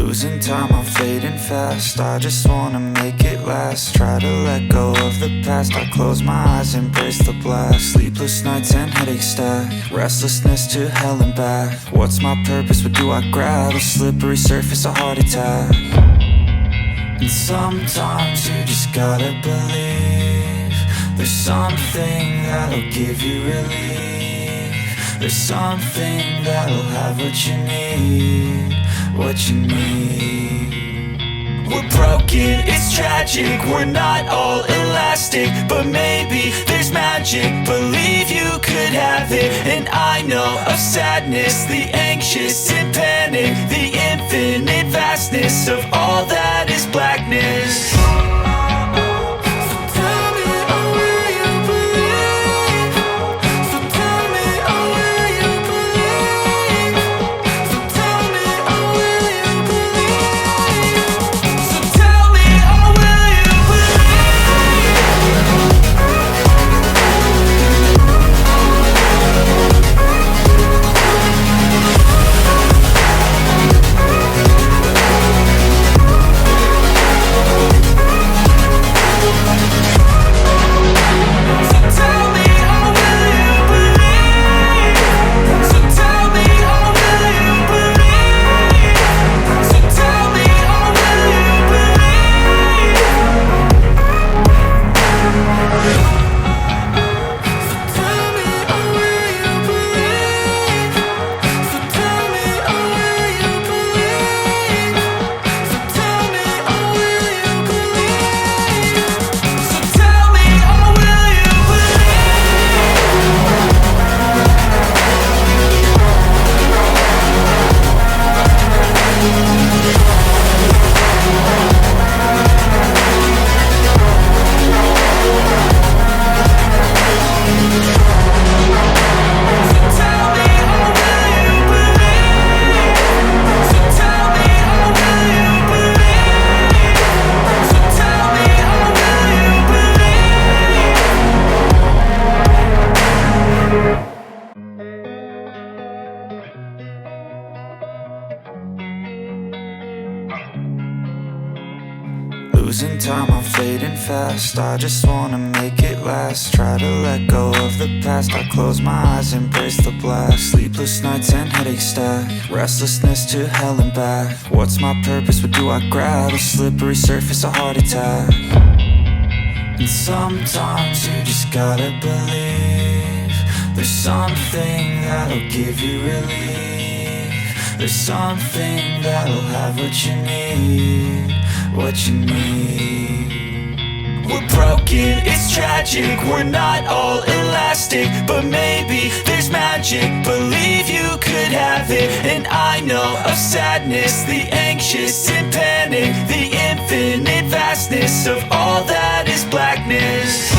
Losing time, I'm fading fast. I just wanna make it last. Try to let go of the past. I close my eyes, embrace the blast. Sleepless nights and headache stack. Restlessness to hell and back. What's my purpose? What do I grab? A slippery surface, a heart attack. And sometimes you just gotta believe there's something that'll give you relief. There's something that'll have what you need. What you need. We're broken, it's tragic. We're not all elastic, but maybe there's magic. Believe you could have it. And I know of sadness, the anxious and panic, the infinite vastness of all that is blackness. Losing time, I'm fading fast. I just wanna make it last. Try to let go of the past. I close my eyes, embrace the blast. Sleepless nights and headache stack. Restlessness to hell and back. What's my purpose? What do I grab? A slippery surface, a heart attack. And sometimes you just gotta believe there's something that'll give you relief. There's something that'll have what you need. What you need. We're broken, it's tragic. We're not all elastic, but maybe there's magic. Believe you could have it. And I know of sadness, the anxious and panic, the infinite vastness of all that is blackness.